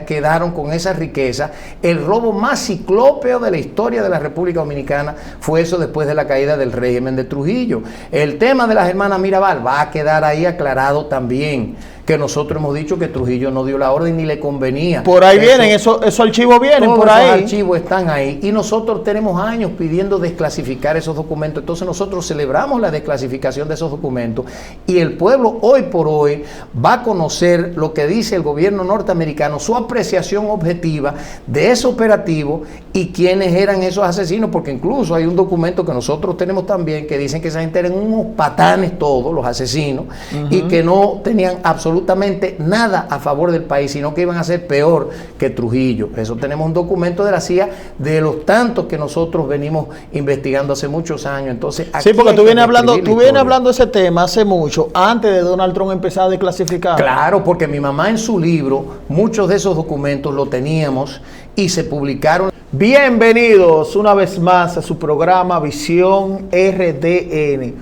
quedaron con esa riqueza. El robo más ciclópeo de la historia de la República Dominicana fue eso después de la caída del régimen de Trujillo. El tema de las hermanas Mirabal va a quedar ahí aclarado también, que nosotros hemos dicho que Trujillo no dio la orden ni le convenía. Por ahí vienen, esos archivos vienen por ahí. Esos archivos están ahí y nosotros tenemos años pidiendo desclasificar esos documentos. Entonces nosotros celebramos la desclasificación de esos documentos y el pueblo hoy por hoy va a conocer lo que dice el gobierno norteamericano, su apreciación objetiva de ese operativo y quiénes eran esos asesinos, porque incluso hay un documento que nosotros tenemos también que dicen que esa gente eran unos patanes todos, los asesinos, y que no tenían absolutamente nada a favor del país, sino que iban a ser peor que Trujillo. Eso tenemos un documento de la CIA de los tantos que nosotros venimos investigando hace muchos años. Entonces, sí, porque tú vienes hablando de ese tema hace mucho, antes de Donald Trump empezar a desclasificar. Claro, porque mi mamá en su libro, muchos de esos documentos lo teníamos y se publicaron. Bienvenidos una vez más a su programa Visión RDN,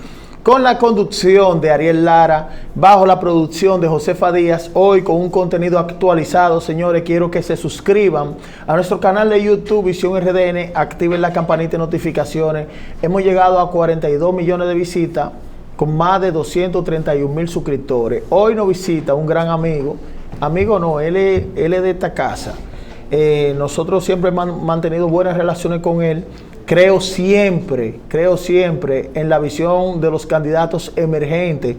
con la conducción de Ariel Lara, bajo la producción de Josefa Díaz, hoy con un contenido actualizado. Señores, quiero que se suscriban a nuestro canal de YouTube Visión RDN, activen la campanita de notificaciones. Hemos llegado a 42 millones de visitas, con más de 231,000 suscriptores. Hoy nos visita un gran amigo no, él es de esta casa. Nosotros siempre hemos mantenido buenas relaciones con él. Creo siempre en la visión de los candidatos emergentes,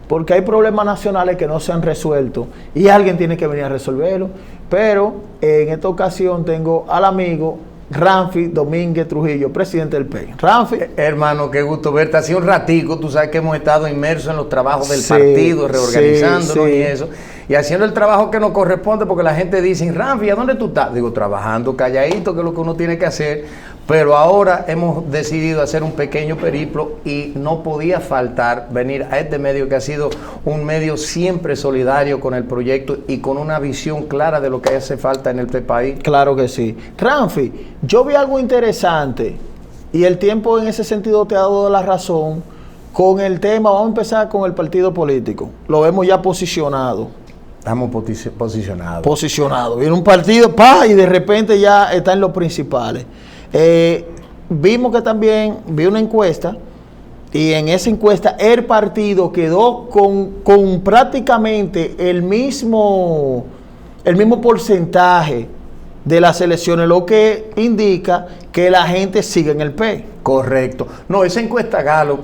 porque hay problemas nacionales que no se han resuelto y alguien tiene que venir a resolverlo. Pero en esta ocasión tengo al amigo Ramfi Domínguez Trujillo, presidente del PEI. Ramfi. Hermano, qué gusto verte. Hace un ratico, tú sabes que hemos estado inmersos en los trabajos del partido, reorganizándonos y eso, y haciendo el trabajo que nos corresponde, porque la gente dice, Ramfi, ¿a dónde tú estás? Digo, trabajando calladito, que es lo que uno tiene que hacer. Pero ahora hemos decidido hacer un pequeño periplo y no podía faltar venir a este medio que ha sido un medio siempre solidario con el proyecto y con una visión clara de lo que hace falta en este país. Claro que sí. Ramfi, yo vi algo interesante y el tiempo en ese sentido te ha dado la razón con el tema. Vamos a empezar con el partido político. Lo vemos ya posicionado. Estamos posicionados. Posicionado. Viene un partido, y de repente ya está en los principales. Vimos que también vi una encuesta y en esa encuesta el partido quedó con prácticamente el mismo porcentaje de las elecciones, lo que indica que la gente sigue en el PEI. Correcto. No, esa encuesta Gallup,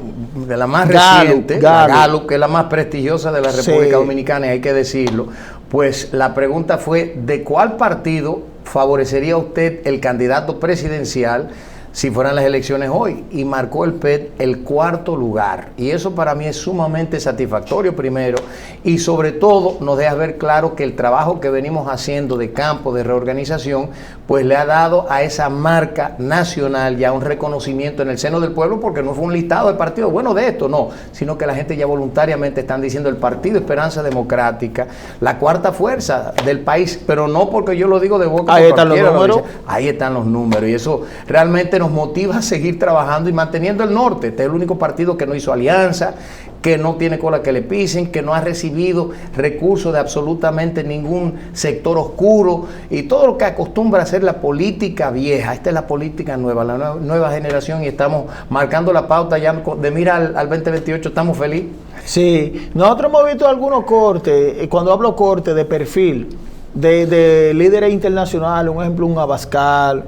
de la más reciente, Gallup, que es la más prestigiosa de la República Dominicana, y hay que decirlo, pues la pregunta fue, ¿de cuál partido favorecería a usted el candidato presidencial si fueran las elecciones hoy? Y marcó el PET el cuarto lugar. Y eso para mí es sumamente satisfactorio, primero, y sobre todo nos deja ver claro que el trabajo que venimos haciendo de campo, de reorganización, pues le ha dado a esa marca nacional ya un reconocimiento en el seno del pueblo, porque no fue un listado de partidos, bueno, de esto no, sino que la gente ya voluntariamente están diciendo el Partido Esperanza Democrática, la cuarta fuerza del país, pero no porque yo lo digo de boca. Ahí están los números. Ahí están los números, y eso realmente nos motiva a seguir trabajando y manteniendo el norte. Este es el único partido que no hizo alianza, que no tiene cola que le pisen, que no ha recibido recursos de absolutamente ningún sector oscuro y todo lo que acostumbra a ser la política vieja. Esta es la política nueva, la nueva generación, y estamos marcando la pauta ya de mira al 2028. Estamos felices. Sí, nosotros hemos visto algunos cortes, cuando hablo cortes de perfil de líderes internacionales, un ejemplo, un Abascal.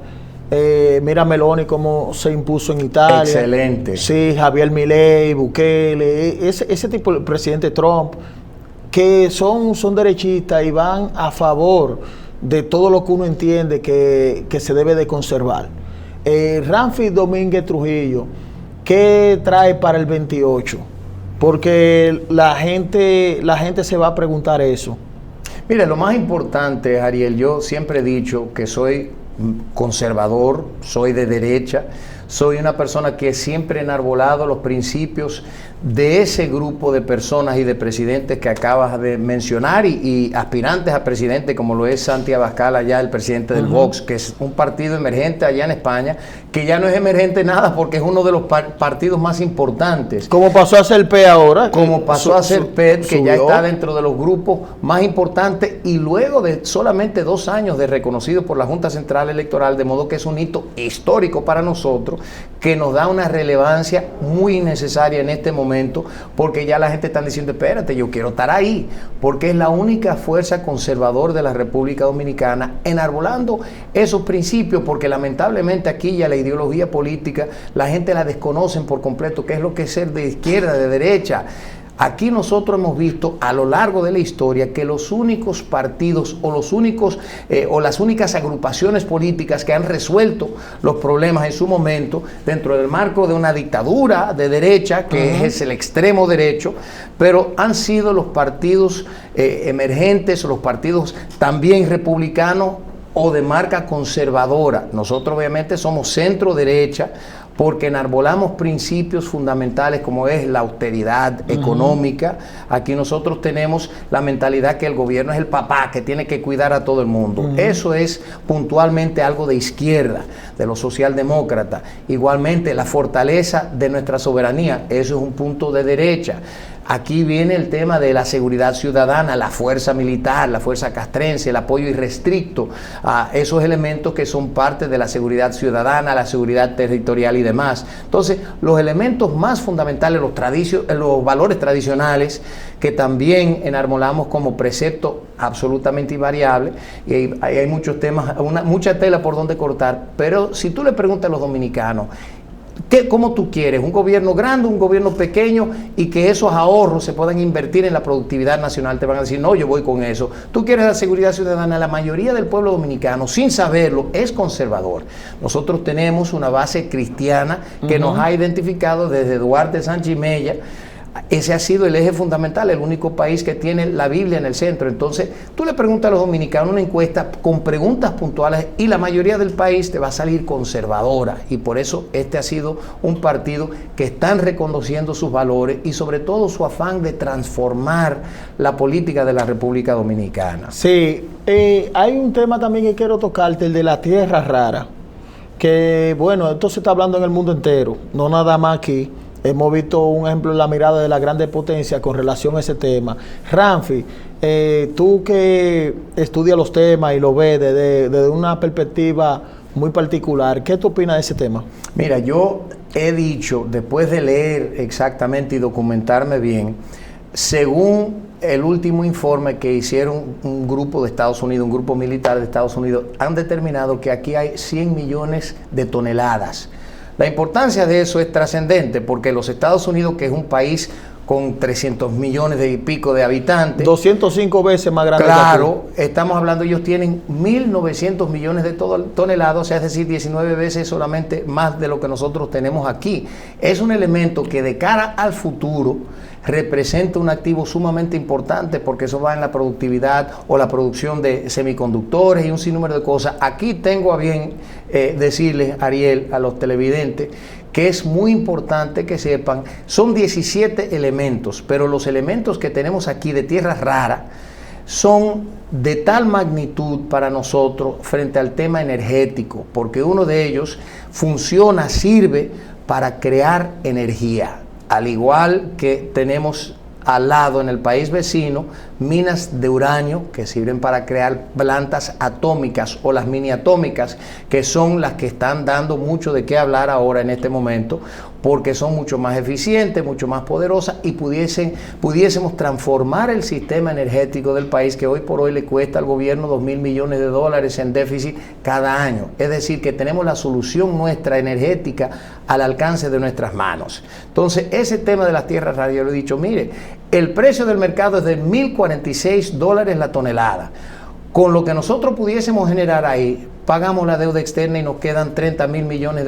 Mira Meloni cómo se impuso en Italia. Excelente. Sí, Javier Milei, Bukele, ese tipo, el presidente Trump, que son derechistas y van a favor de todo lo que uno entiende que se debe de conservar. Ramfi Domínguez Trujillo, ¿qué trae para el 28? Porque la gente se va a preguntar eso. Mire, lo más importante, Ariel, yo siempre he dicho que soy conservador, soy de derecha, soy una persona que siempre he enarbolado los principios de ese grupo de personas y de presidentes que acabas de mencionar y aspirantes a presidente, como lo es Santi Abascal allá, el presidente del Vox, que es un partido emergente allá en España, que ya no es emergente nada porque es uno de los partidos más importantes. Como pasó a ser PET ahora. Como pasó a ser PET, que ya está dentro de los grupos más importantes y luego de solamente 2 años de reconocido por la Junta Central Electoral, de modo que es un hito histórico para nosotros, que nos da una relevancia muy necesaria en este momento, porque ya la gente está diciendo, espérate, yo quiero estar ahí, porque es la única fuerza conservadora de la República Dominicana, enarbolando esos principios, porque lamentablemente aquí ya la ideología política, la gente la desconocen por completo, qué es lo que es ser de izquierda, de derecha. Aquí nosotros hemos visto a lo largo de la historia que los únicos partidos o los únicos o las únicas agrupaciones políticas que han resuelto los problemas en su momento dentro del marco de una dictadura de derecha, que es el extremo derecho, pero han sido los partidos emergentes o los partidos también republicanos o de marca conservadora. Nosotros obviamente somos centro derecha, porque enarbolamos principios fundamentales como es la austeridad económica. Aquí nosotros tenemos la mentalidad que el gobierno es el papá, que tiene que cuidar a todo el mundo. Eso es puntualmente algo de izquierda, de los socialdemócratas. Igualmente la fortaleza de nuestra soberanía, eso es un punto de derecha. Aquí viene el tema de la seguridad ciudadana, la fuerza militar, la fuerza castrense, el apoyo irrestricto a esos elementos que son parte de la seguridad ciudadana, la seguridad territorial y demás. Entonces, los elementos más fundamentales, los valores tradicionales, que también enarbolamos como precepto absolutamente invariable, y hay muchos temas, mucha tela por donde cortar, pero si tú le preguntas a los dominicanos, ¿cómo tú quieres? ¿Un gobierno grande, un gobierno pequeño y que esos ahorros se puedan invertir en la productividad nacional? Te van a decir, no, yo voy con eso. ¿Tú quieres la seguridad ciudadana? La mayoría del pueblo dominicano, sin saberlo, es conservador. Nosotros tenemos una base cristiana que nos ha identificado desde Duarte Sánchez y Mella. Ese ha sido el eje fundamental, el único país que tiene la Biblia en el centro. Entonces, tú le preguntas a los dominicanos una encuesta con preguntas puntuales y la mayoría del país te va a salir conservadora. Y por eso este ha sido un partido que están reconociendo sus valores y sobre todo su afán de transformar la política de la República Dominicana. Sí, hay un tema también que quiero tocarte, el de la tierra rara. Que bueno, esto se está hablando en el mundo entero, no nada más aquí. Hemos visto un ejemplo en la mirada de la grande potencia con relación a ese tema. Ramfi, tú que estudias los temas y lo ves desde una perspectiva muy particular, ¿qué tú opinas de ese tema? Mira, yo he dicho, después de leer exactamente y documentarme bien, según el último informe que hicieron un grupo de Estados Unidos, un grupo militar de Estados Unidos, han determinado que aquí hay 100 millones de toneladas. La importancia de eso es trascendente porque los Estados Unidos, que es un país con 300 millones y pico de habitantes. 205 veces más grande. Claro, estamos hablando, ellos tienen 1.900 millones de toneladas, o sea, es decir, 19 veces solamente más de lo que nosotros tenemos aquí. Es un elemento que de cara al futuro representa un activo sumamente importante porque eso va en la productividad o la producción de semiconductores y un sinnúmero de cosas. Aquí tengo a bien decirles, Ariel, a los televidentes, que es muy importante que sepan, son 17 elementos, pero los elementos que tenemos aquí de tierra rara son de tal magnitud para nosotros frente al tema energético, porque uno de ellos funciona, sirve para crear energía, al igual que tenemos al lado en el país vecino minas de uranio que sirven para crear plantas atómicas o las mini atómicas, que son las que están dando mucho de qué hablar ahora en este momento, porque son mucho más eficientes, mucho más poderosas y pudiésemos transformar el sistema energético del país, que hoy por hoy le cuesta al gobierno $2.000 millones en déficit cada año. Es decir, que tenemos la solución nuestra energética al alcance de nuestras manos. Entonces, ese tema de las tierras raras, yo le he dicho, mire, el precio del mercado es de $1.046 la tonelada. Con lo que nosotros pudiésemos generar ahí, pagamos la deuda externa y nos quedan $30.000 millones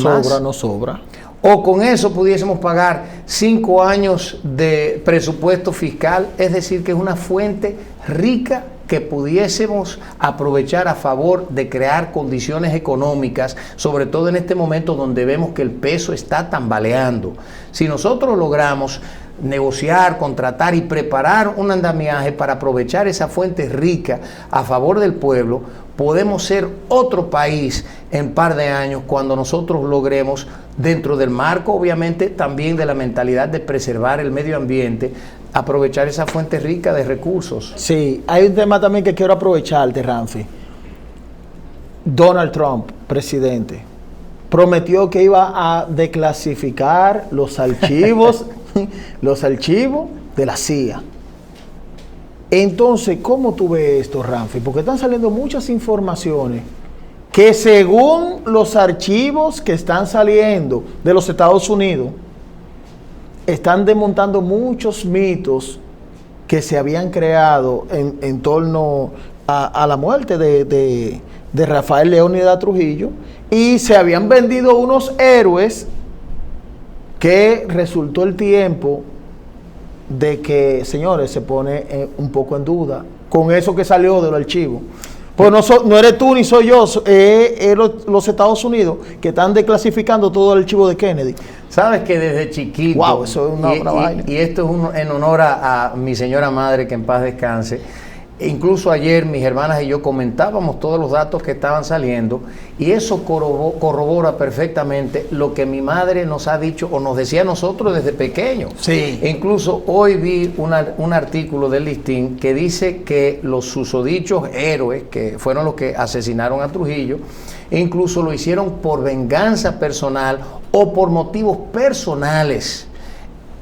más. No sobra. O con eso pudiésemos pagar 5 años de presupuesto fiscal, es decir, que es una fuente rica que pudiésemos aprovechar a favor de crear condiciones económicas, sobre todo en este momento donde vemos que el peso está tambaleando. Si nosotros logramos negociar, contratar y preparar un andamiaje para aprovechar esa fuente rica a favor del pueblo, podemos ser otro país en par de años cuando nosotros logremos, dentro del marco obviamente también de la mentalidad de preservar el medio ambiente, aprovechar esa fuente rica de recursos. Sí, hay un tema también que quiero aprovecharte, Ramfi. Donald Trump, presidente, prometió que iba a declasificar los archivos los archivos de la CIA. Entonces, ¿cómo tú ves esto, Ramfi? Porque están saliendo muchas informaciones que según los archivos que están saliendo de los Estados Unidos, están desmontando muchos mitos que se habían creado en torno a la muerte de Rafael Leónidas Trujillo, y se habían vendido unos héroes que resultó el tiempo de que, señores, se pone un poco en duda con eso que salió del archivo. Pues no eres tú ni soy yo, los Estados Unidos que están desclasificando todo el archivo de Kennedy. Sabes que desde chiquito, wow, eso es una vaina. Y esto es en honor a mi señora madre, que en paz descanse. Incluso ayer mis hermanas y yo comentábamos todos los datos que estaban saliendo, y eso corrobora perfectamente lo que mi madre nos ha dicho o nos decía a nosotros desde pequeños. Sí. E incluso hoy vi un artículo del Listín que dice que los susodichos héroes, que fueron los que asesinaron a Trujillo, incluso lo hicieron por venganza personal o por motivos personales.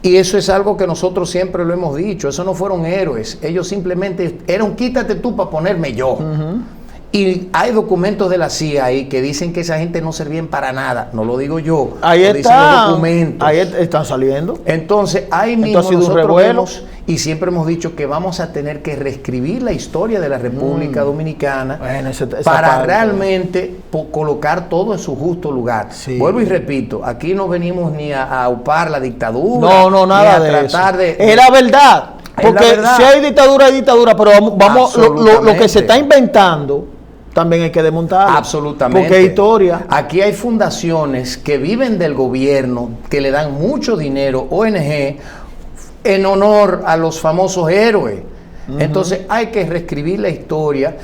Y eso es algo que nosotros siempre lo hemos dicho, eso no fueron héroes, ellos simplemente eran quítate tú para ponerme yo. Y hay documentos de la CIA ahí que dicen que esa gente no servían para nada, no lo digo yo, ahí lo dicen los documentos. Ahí están saliendo. Entonces, ahí mismo nosotros vemos, y siempre hemos dicho que vamos a tener que reescribir la historia de la República Dominicana para realmente colocar todo en su justo lugar. Sí. Vuelvo y repito, aquí no venimos ni a aupar la dictadura, no, nada ni a de tratar eso. Es la verdad. Porque si hay dictadura, pero vamos lo que se está inventando también hay que desmontarlo. Absolutamente. Porque hay historia. Aquí hay fundaciones que viven del gobierno, que le dan mucho dinero, ONG, en honor a los famosos héroes. Entonces hay que reescribir la historia.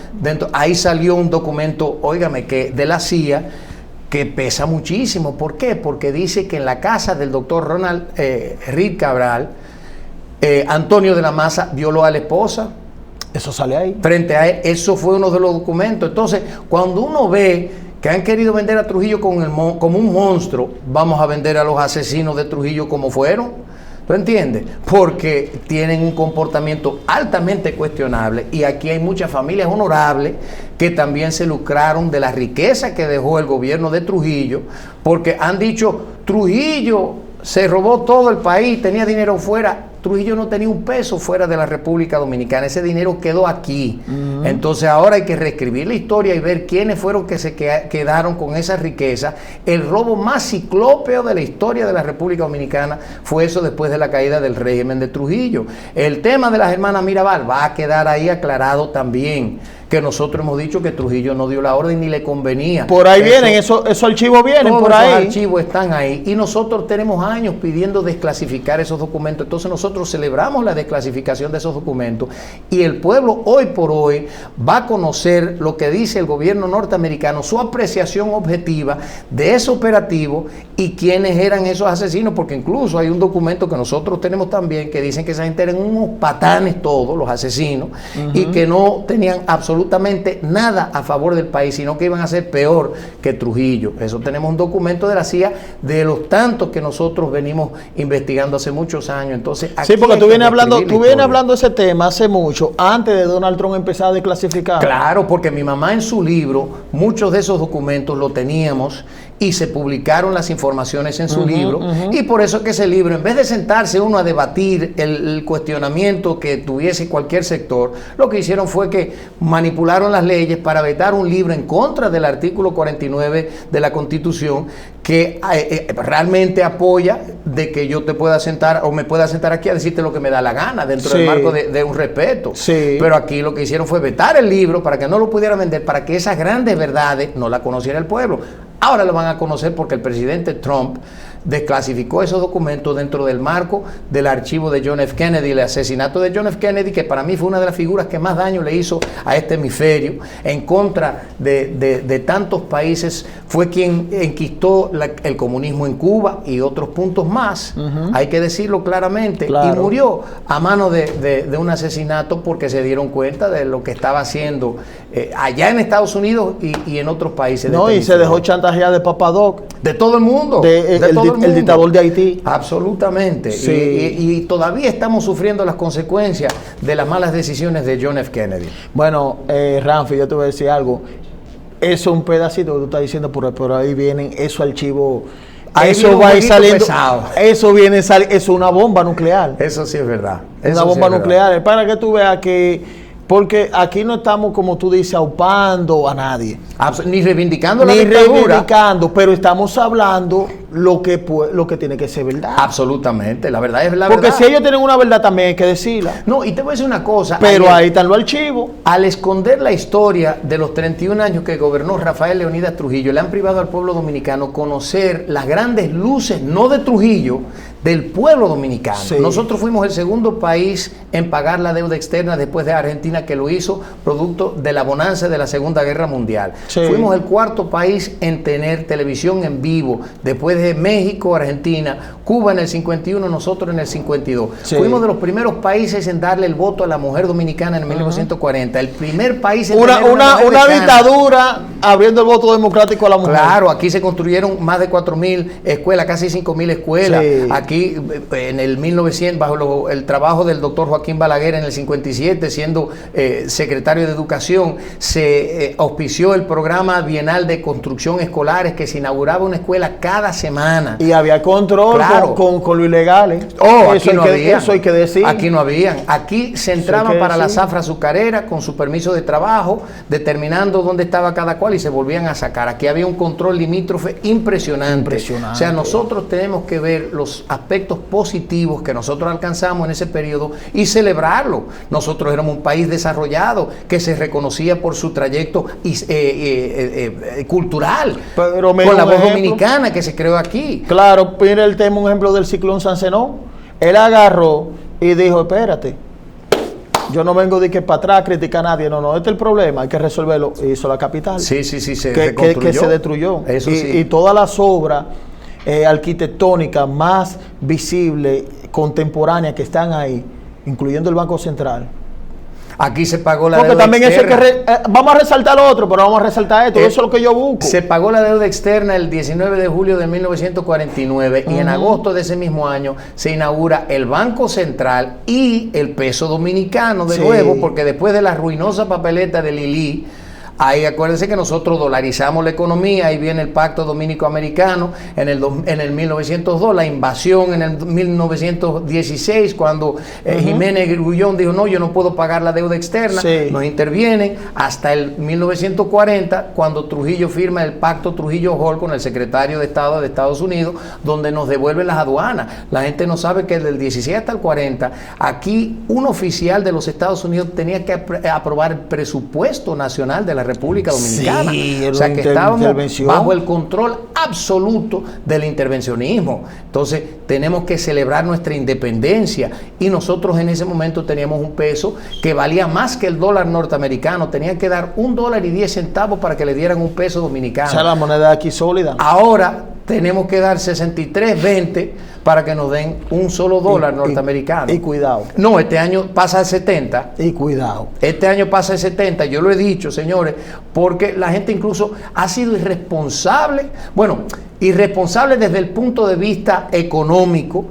Ahí salió un documento, óigame, que de la CIA, que pesa muchísimo. ¿Por qué? Porque dice que en la casa del doctor Ronald Reed Cabral, Antonio de la Maza violó a la esposa. Eso sale ahí. Frente a él, eso fue uno de los documentos. Entonces, cuando uno ve que han querido vender a Trujillo como un monstruo, vamos a vender a los asesinos de Trujillo como fueron. ¿Tú entiendes? Porque tienen un comportamiento altamente cuestionable, y aquí hay muchas familias honorables que también se lucraron de la riqueza que dejó el gobierno de Trujillo, porque han dicho, Trujillo se robó todo el país, tenía dinero fuera. Trujillo no tenía un peso fuera de la República Dominicana, ese dinero quedó aquí. Entonces ahora hay que reescribir la historia y ver quiénes fueron que se quedaron con esa riqueza. El robo más ciclópeo de la historia de la República Dominicana fue eso después de la caída del régimen de Trujillo. El tema de las hermanas Mirabal va a quedar ahí aclarado también, que nosotros hemos dicho que Trujillo no dio la orden ni le convenía. Por ahí vienen, esos archivos vienen por ahí. Esos archivos están ahí, y nosotros tenemos años pidiendo desclasificar esos documentos. Entonces nosotros celebramos la desclasificación de esos documentos, y el pueblo hoy por hoy va a conocer lo que dice el gobierno norteamericano, su apreciación objetiva de ese operativo y quiénes eran esos asesinos, porque incluso hay un documento que nosotros tenemos también que dicen que esa gente eran unos patanes todos, los asesinos, y que no tenían absolutamente nada a favor del país, sino que iban a ser peor que Trujillo. Eso tenemos un documento de la CIA de los tantos que nosotros venimos investigando hace muchos años. Entonces, sí, porque tú vienes hablando de ese tema hace mucho, antes de Donald Trump empezar a desclasificar. Claro, porque mi mamá en su libro, muchos de esos documentos lo teníamos, y se publicaron las informaciones en su libro, y por eso que ese libro, en vez de sentarse uno a debatir el cuestionamiento que tuviese cualquier sector, lo que hicieron fue que manipularon las leyes para vetar un libro en contra del artículo 49 de la Constitución, que realmente apoya de que yo te pueda sentar o me pueda sentar aquí a decirte lo que me da la gana dentro del marco de un respeto. Pero aquí lo que hicieron fue vetar el libro para que no lo pudiera vender, para que esas grandes verdades no las conociera el pueblo. Ahora lo van a conocer porque el presidente Trump desclasificó esos documentos dentro del marco del archivo de John F. Kennedy, el asesinato de John F. Kennedy, que para mí fue una de las figuras que más daño le hizo a este hemisferio, en contra de tantos países, fue quien enquistó el comunismo en Cuba y otros puntos más, hay que decirlo claramente, y murió a mano de un asesinato porque se dieron cuenta de lo que estaba haciendo allá en Estados Unidos y en otros países. No, y se dejó chantajear de Papadoc. De todo el mundo. El dictador de Haití. Absolutamente. Sí. Y todavía estamos sufriendo las consecuencias de las malas decisiones de John F. Kennedy. Bueno, Ramfi, yo te voy a decir algo. Eso es un pedacito que tú estás diciendo, por ahí vienen esos archivos. Eso va a ir saliendo. Pesado. Eso viene saliendo. Eso es una bomba nuclear. Eso sí es verdad. Una bomba nuclear. Es para que tú veas que. Porque aquí no estamos, como tú dices, aupando a nadie. Ni reivindicando la dictadura. Ni reivindicando, pero estamos hablando lo que tiene que ser verdad. Absolutamente, la verdad es la verdad. Porque si ellos tienen una verdad también hay que decirla. No, y te voy a decir una cosa. Pero ahí están los archivos. Al esconder la historia de los 31 años que gobernó Rafael Leónidas Trujillo, le han privado al pueblo dominicano conocer las grandes luces, no de Trujillo, del pueblo dominicano. Sí. Nosotros fuimos el segundo país en pagar la deuda externa después de Argentina, que lo hizo producto de la bonanza de la Segunda Guerra Mundial. Sí. Fuimos el cuarto país en tener televisión en vivo, después de México, Argentina, Cuba en el 51, nosotros en el 52. Sí. Fuimos de los primeros países en darle el voto a la mujer dominicana en 1940. El primer país en tener una dictadura abriendo el voto democrático a la mujer. Claro, aquí se construyeron más de 4.000 escuelas, casi 5.000 escuelas. Sí. Aquí en el 1900, bajo el trabajo del doctor Joaquín Balaguer en el 57, siendo secretario de Educación, se auspició el programa bienal de construcción escolares, que se inauguraba una escuela cada semana. Y había control, claro, con lo ilegal. Aquí no había. Eso hay que decir. Aquí no habían. Aquí se entraban para la zafra azucarera con su permiso de trabajo, determinando dónde estaba cada cual y se volvían a sacar. Aquí había un control limítrofe impresionante. O sea, nosotros tenemos que ver los aspectos positivos que nosotros alcanzamos en ese periodo y celebrarlo. Nosotros éramos un país desarrollado que se reconocía por su trayecto cultural, pero con la voz dominicana que se creó aquí. Claro, mira el tema, un ejemplo del ciclón San Zenón. Él agarró y dijo, espérate, yo no vengo de que para atrás criticar a nadie, no, este es el problema, hay que resolverlo. Hizo la capital. Sí, se que se destruyó. Eso sí. Y todas las obras arquitectónicas más visibles, contemporáneas que están ahí, incluyendo el Banco Central. Aquí se pagó la deuda externa. Porque también vamos a resaltar lo otro, pero vamos a resaltar esto. Eso es lo que yo busco. Se pagó la deuda externa el 19 de julio de 1949 y en agosto de ese mismo año se inaugura el Banco Central y el peso dominicano de nuevo, porque después de la ruinosa papeleta de Lili, ahí acuérdense que nosotros dolarizamos la economía, ahí viene el pacto dominico-americano en el 1902, la invasión en el 1916, cuando Jiménez Grullón dijo, no, yo no puedo pagar la deuda externa, nos intervienen, hasta el 1940, cuando Trujillo firma el pacto Trujillo-Hall con el secretario de Estado de Estados Unidos, donde nos devuelven las aduanas. La gente no sabe que del 16 hasta el 40, aquí un oficial de los Estados Unidos tenía que aprobar el presupuesto nacional de la República Dominicana. O sea que estábamos bajo el control absoluto del intervencionismo. Entonces tenemos que celebrar nuestra independencia y nosotros en ese momento teníamos un peso que valía más que el dólar norteamericano. Tenían que dar $1.10 para que le dieran un peso dominicano. O sea, la moneda aquí sólida. Ahora tenemos que dar 63.20 para que nos den un solo dólar norteamericano. Y cuidado. No, este año pasa el 70. Y cuidado. Este año pasa el 70, yo lo he dicho, señores, porque la gente incluso ha sido irresponsable. Bueno, irresponsable desde el punto de vista económico.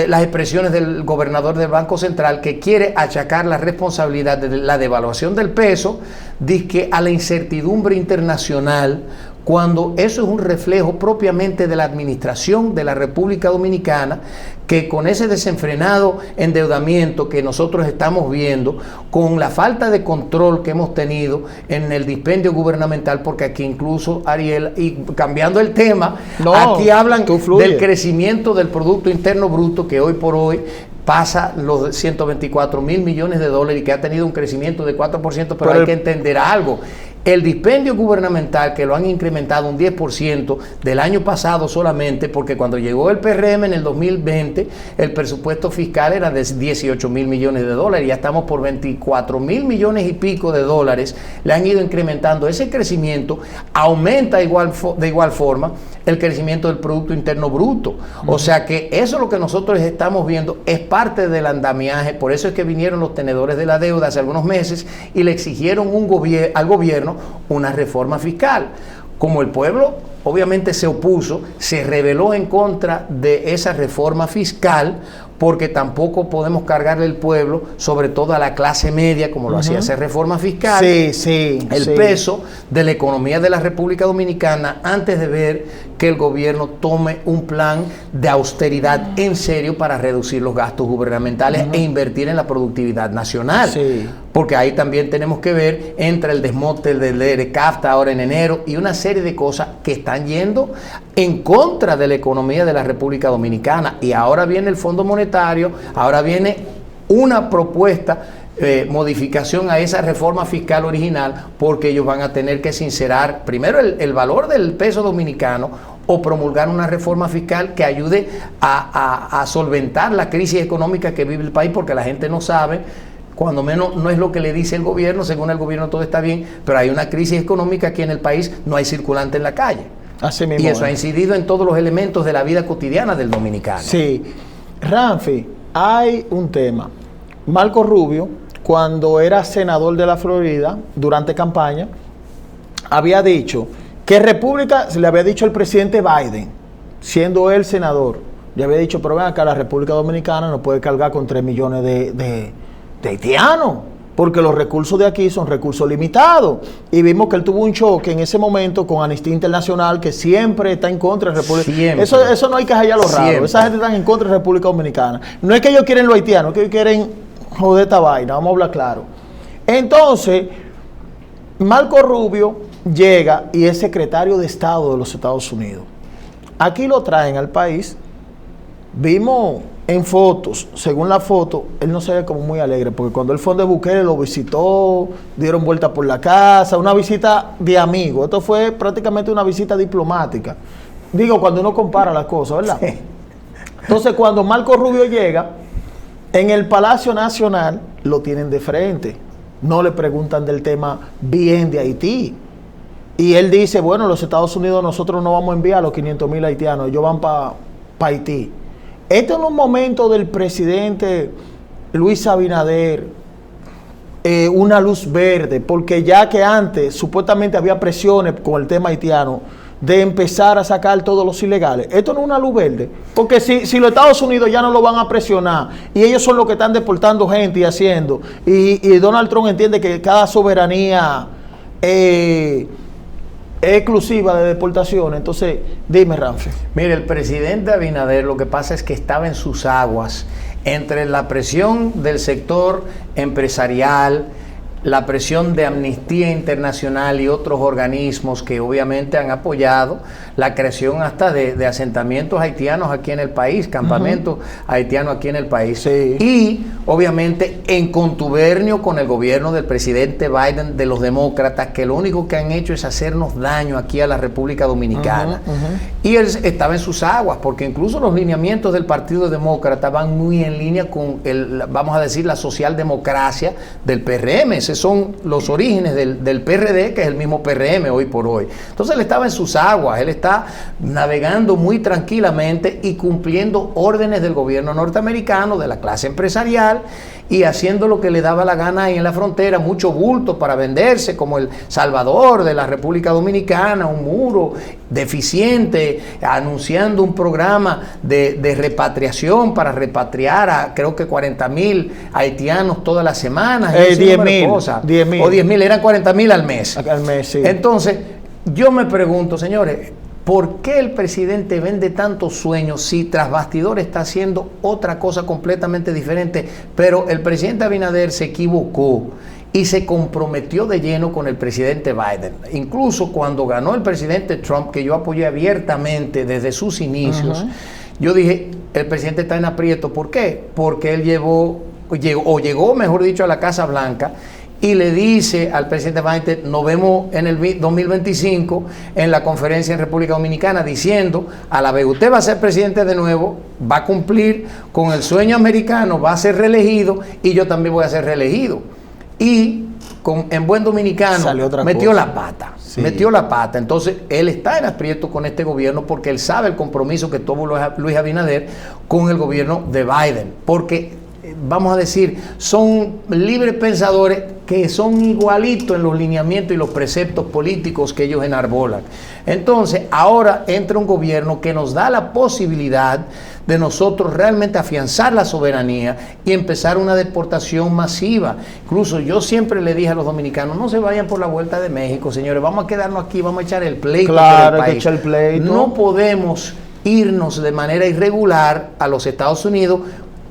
Las expresiones del gobernador del Banco Central, que quiere achacar la responsabilidad de la devaluación del peso, dice que a la incertidumbre internacional cuando eso es un reflejo propiamente de la administración de la República Dominicana, que con ese desenfrenado endeudamiento que nosotros estamos viendo, con la falta de control que hemos tenido en el dispendio gubernamental, porque aquí incluso, Ariel, y cambiando el tema, aquí hablan del crecimiento del Producto Interno Bruto, que hoy por hoy pasa los 124 mil millones de dólares y que ha tenido un crecimiento de 4%, pero hay que entender algo. El dispendio gubernamental, que lo han incrementado un 10% del año pasado solamente, porque cuando llegó el PRM en el 2020, el presupuesto fiscal era de 18 mil millones de dólares, ya estamos por 24 mil millones y pico de dólares, le han ido incrementando. Ese crecimiento aumenta de igual forma el crecimiento del Producto Interno Bruto. O sea que eso es lo que nosotros estamos viendo, es parte del andamiaje. Por eso es que vinieron los tenedores de la deuda hace algunos meses y le exigieron al gobierno una reforma fiscal. Como el pueblo obviamente se opuso, se rebeló en contra de esa reforma fiscal, porque tampoco podemos cargarle el pueblo, sobre todo a la clase media, como lo hacía esa reforma fiscal, el peso de la economía de la República Dominicana, antes de ver que el gobierno tome un plan de austeridad en serio para reducir los gastos gubernamentales e invertir en la productividad nacional. Porque ahí también tenemos que ver entre el desmonte del ERECAFTA ahora en enero y una serie de cosas que están yendo en contra de la economía de la República Dominicana. Y ahora viene el Fondo Monetario, ahora viene una propuesta, modificación a esa reforma fiscal original, porque ellos van a tener que sincerar primero el valor del peso dominicano o promulgar una reforma fiscal que ayude a solventar la crisis económica que vive el país, porque la gente no sabe. Cuando menos no es lo que le dice el gobierno, según el gobierno todo está bien, pero hay una crisis económica aquí en el país, no hay circulante en la calle. Así mismo, y eso ha incidido en todos los elementos de la vida cotidiana del dominicano. Sí. Ramfi, hay un tema. Marco Rubio, cuando era senador de la Florida, durante campaña, había dicho que República, le había dicho al presidente Biden, siendo él senador, le había dicho, pero ven acá, la República Dominicana no puede cargar con 3 millones de haitianos, porque los recursos de aquí son recursos limitados. Y vimos que él tuvo un choque en ese momento con Amnistía Internacional, que siempre está en contra de la República. Eso no hay que hallar lo raro. Esa gente está en contra de la República Dominicana. No es que ellos quieren los haitianos, es que ellos quieren joder esta vaina, vamos a hablar claro. Entonces, Marco Rubio llega y es secretario de Estado de los Estados Unidos. Aquí lo traen al país. Vimos en fotos, según la foto, él no se ve como muy alegre, porque cuando él fue de Bukele lo visitó, dieron vuelta por la casa, una visita de amigo. Esto fue prácticamente una visita diplomática. Digo, cuando uno compara las cosas, ¿verdad? Sí. Entonces, cuando Marco Rubio llega, en el Palacio Nacional lo tienen de frente. No le preguntan del tema bien de Haití. Y él dice, bueno, los Estados Unidos, nosotros no vamos a enviar a los 500,000 haitianos, ellos van para Haití. Esto en un momento del presidente Luis Abinader, una luz verde, porque ya que antes supuestamente había presiones con el tema haitiano de empezar a sacar todos los ilegales. Esto no es una luz verde, porque si los Estados Unidos ya no lo van a presionar y ellos son los que están deportando gente y haciendo, y Donald Trump entiende que cada soberanía es exclusiva de deportación. Entonces, dime, Ramfi. Mire, el presidente Abinader, lo que pasa es que estaba en sus aguas entre la presión del sector empresarial, la presión de Amnistía Internacional y otros organismos que obviamente han apoyado la creación hasta de asentamientos haitianos aquí en el país, campamentos haitianos aquí en el país. Sí. Y obviamente en contubernio con el gobierno del presidente Biden, de los demócratas, que lo único que han hecho es hacernos daño aquí a la República Dominicana. Y él estaba en sus aguas, porque incluso los lineamientos del Partido Demócrata van muy en línea con, vamos a decir, la socialdemocracia del PRM. Esos son los orígenes del PRD, que es el mismo PRM hoy por hoy. Entonces él estaba en sus aguas, él está navegando muy tranquilamente y cumpliendo órdenes del gobierno norteamericano, de la clase empresarial, y haciendo lo que le daba la gana ahí en la frontera, mucho bulto para venderse, como el Salvador de la República Dominicana, un muro deficiente, anunciando un programa de repatriación para repatriar a creo que 40,000 haitianos todas las semanas. 10,000. O 10,000, eran 40,000 al mes. Al mes, sí. Entonces, yo me pregunto, señores, ¿por qué el presidente vende tantos sueños si tras bastidores está haciendo otra cosa completamente diferente? Pero el presidente Abinader se equivocó y se comprometió de lleno con el presidente Biden. Incluso cuando ganó el presidente Trump, que yo apoyé abiertamente desde sus inicios, yo dije, el presidente está en aprieto. ¿Por qué? Porque él llegó, mejor dicho, a la Casa Blanca y le dice al presidente Biden, nos vemos en el 2025 en la conferencia en República Dominicana, diciendo, a la vez usted va a ser presidente de nuevo, va a cumplir con el sueño americano, va a ser reelegido y yo también voy a ser reelegido. Y en buen dominicano metió la pata. Sí. Metió la pata. Entonces, él está en aprieto con este gobierno porque él sabe el compromiso que tuvo Luis Abinader con el gobierno de Biden. Porque, vamos a decir, son libres pensadores que son igualitos en los lineamientos y los preceptos políticos que ellos enarbolan. Entonces, ahora entra un gobierno que nos da la posibilidad de nosotros realmente afianzar la soberanía y empezar una deportación masiva. Incluso yo siempre le dije a los dominicanos, no se vayan por la vuelta de México, señores, vamos a quedarnos aquí, vamos a echar el pleito. Claro, hay que echar el pleito. No podemos irnos de manera irregular a los Estados Unidos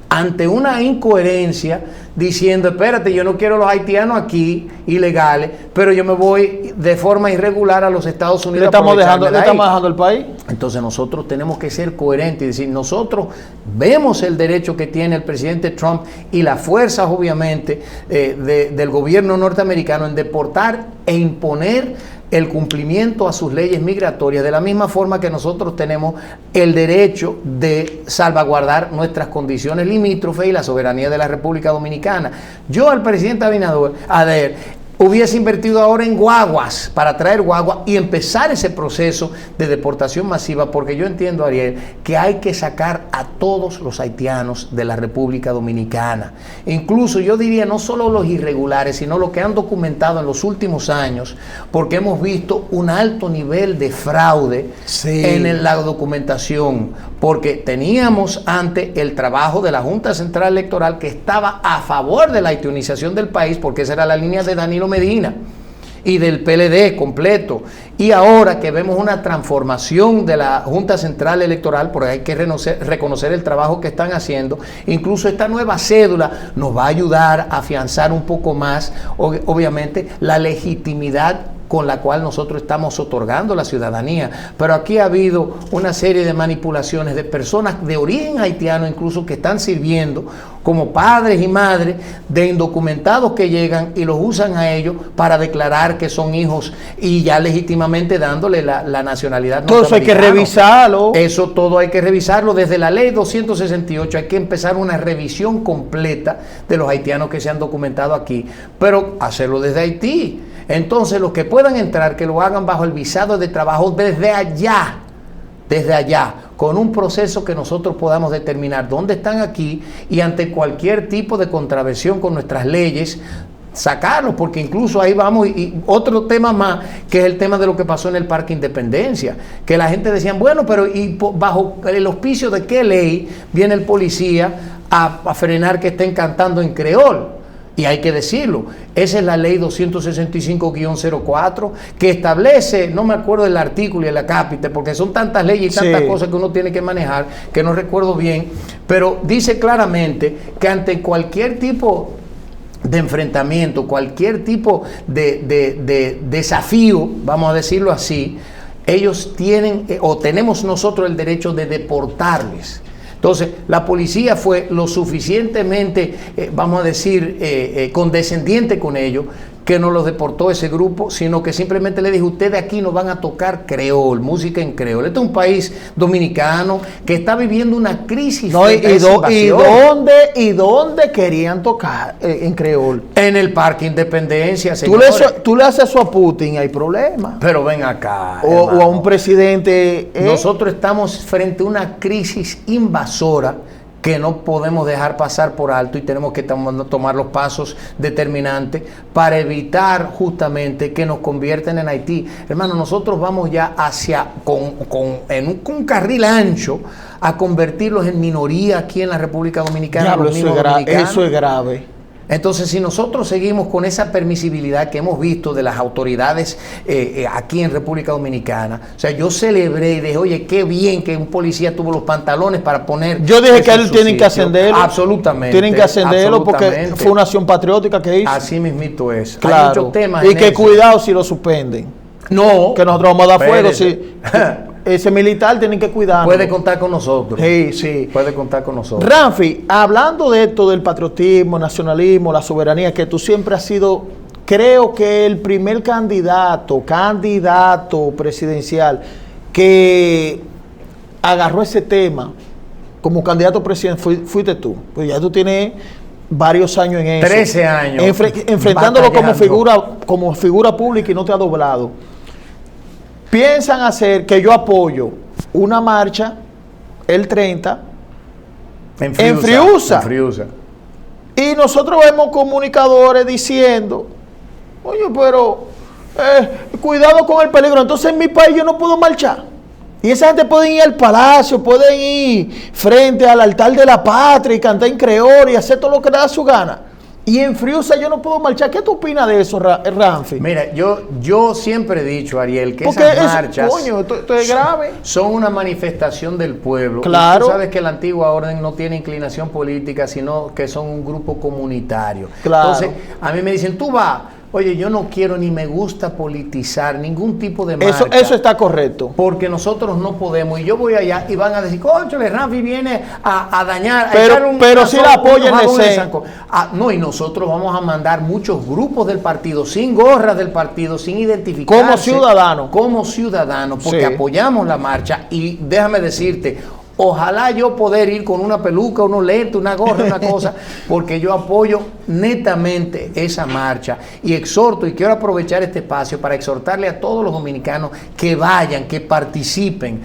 ante una incoherencia diciendo, espérate, yo no quiero los haitianos aquí, ilegales, pero yo me voy de forma irregular a los Estados Unidos. ¿Le estamos dejando el país? Entonces nosotros tenemos que ser coherentes y decir, nosotros vemos el derecho que tiene el presidente Trump y las fuerzas, obviamente, del gobierno norteamericano en deportar e imponer el cumplimiento a sus leyes migratorias, de la misma forma que nosotros tenemos el derecho de salvaguardar nuestras condiciones limítrofes y la soberanía de la República Dominicana. Yo al presidente Abinader hubiese invertido ahora en guaguas, para traer guaguas y empezar ese proceso de deportación masiva, porque yo entiendo, Ariel, que hay que sacar a todos los haitianos de la República Dominicana. Incluso yo diría no solo los irregulares, sino los que han documentado en los últimos años, porque hemos visto un alto nivel de fraude en la documentación, porque teníamos antes el trabajo de la Junta Central Electoral que estaba a favor de la haitianización del país, porque esa era la línea de Danilo Medina y del PLD completo, y ahora que vemos una transformación de la Junta Central Electoral, porque hay que reconocer el trabajo que están haciendo, incluso esta nueva cédula nos va a ayudar a afianzar un poco más, obviamente, la legitimidad con la cual nosotros estamos otorgando la ciudadanía. Pero aquí ha habido una serie de manipulaciones de personas de origen haitiano, incluso que están sirviendo como padres y madres de indocumentados que llegan y los usan a ellos para declarar que son hijos y ya legítimamente dándole la nacionalidad. Todo eso hay que revisarlo. Eso todo hay que revisarlo. Desde la ley 268 hay que empezar una revisión completa de los haitianos que se han documentado aquí, pero hacerlo desde Haití. Entonces los que puedan entrar, que lo hagan bajo el visado de trabajo desde allá, con un proceso que nosotros podamos determinar dónde están aquí y ante cualquier tipo de contravención con nuestras leyes, sacarlos, porque incluso ahí vamos, y otro tema más, que es el tema de lo que pasó en el Parque Independencia, que la gente decía, bueno, pero ¿y bajo el auspicio de qué ley viene el policía a frenar que estén cantando en creol? Y hay que decirlo, esa es la ley 265-04 que establece, no me acuerdo del artículo y el acápite, porque son tantas leyes y tantas cosas que uno tiene que manejar, que no recuerdo bien, pero dice claramente que ante cualquier tipo de enfrentamiento, cualquier tipo de desafío, vamos a decirlo así, ellos tienen o tenemos nosotros el derecho de deportarles. Entonces, la policía fue lo suficientemente, vamos a decir, condescendiente con ellos, que no los deportó ese grupo, sino que simplemente le dijo, ustedes aquí no van a tocar creol, música en creol. Este es un país dominicano que está viviendo una crisis. No, ¿y dónde querían tocar en creol? En el Parque Independencia, señores. Tú le haces eso a Putin, hay problema. Pero ven acá. O a un presidente. Nosotros estamos frente a una crisis invasora que no podemos dejar pasar por alto y tenemos que tomar los pasos determinantes para evitar justamente que nos convierten en Haití. Hermano, nosotros vamos ya hacia, en un carril ancho, a convertirlos en minoría aquí en la República Dominicana. Diablo, eso es grave. Entonces, si nosotros seguimos con esa permisibilidad que hemos visto de las autoridades aquí en República Dominicana, o sea, yo celebré y dije, oye, qué bien que un policía tuvo los pantalones para poner... Yo dije que él tiene que ascenderlo. Absolutamente. Tienen que ascenderlo porque fue una acción patriótica que hizo. Así mismito es. Claro. Hay muchos temas y que eso. Cuidado si lo suspenden. No. Que nosotros vamos a dar fuego. Si, ese militar tiene que cuidarnos. Puede contar con nosotros. Sí, sí. Puede contar con nosotros. Ramfi, hablando de esto del patriotismo, nacionalismo, la soberanía, que tú siempre has sido, creo que el primer candidato presidencial que agarró ese tema como candidato presidencial, fuiste tú. Pues ya tú tienes varios años en eso. 13 años. Enfrentándolo como figura pública y no te ha doblado. Piensan hacer que yo apoyo una marcha el 30 en Friusa. Y nosotros vemos comunicadores diciendo, oye, pero cuidado con el peligro. Entonces en mi país yo no puedo marchar. Y esa gente puede ir al palacio, pueden ir frente al altar de la patria y cantar en creol y hacer todo lo que le da su gana. Y en Friusa yo no puedo marchar. ¿Qué tú opinas de eso, Ramfi? Mira, yo siempre he dicho, Ariel, que esas marchas esto es grave. Son una manifestación del pueblo. Claro. Y tú sabes que la antigua orden no tiene inclinación política, sino que son un grupo comunitario. Claro. Entonces, a mí me dicen, tú vas. Oye, yo no quiero ni me gusta politizar ningún tipo de marcha. Eso está correcto. Porque nosotros no podemos. Y yo voy allá y van a decir, cónchale, Ramfi viene a dañar. Pero si la apoyan no, y nosotros vamos a mandar muchos grupos del partido, sin gorras del partido, sin identificarse. Como ciudadanos, porque apoyamos la marcha. Y déjame decirte, ojalá yo poder ir con una peluca, unos lentes, una gorra, una cosa, porque yo apoyo netamente esa marcha y exhorto, y quiero aprovechar este espacio para exhortarle a todos los dominicanos que vayan, que participen.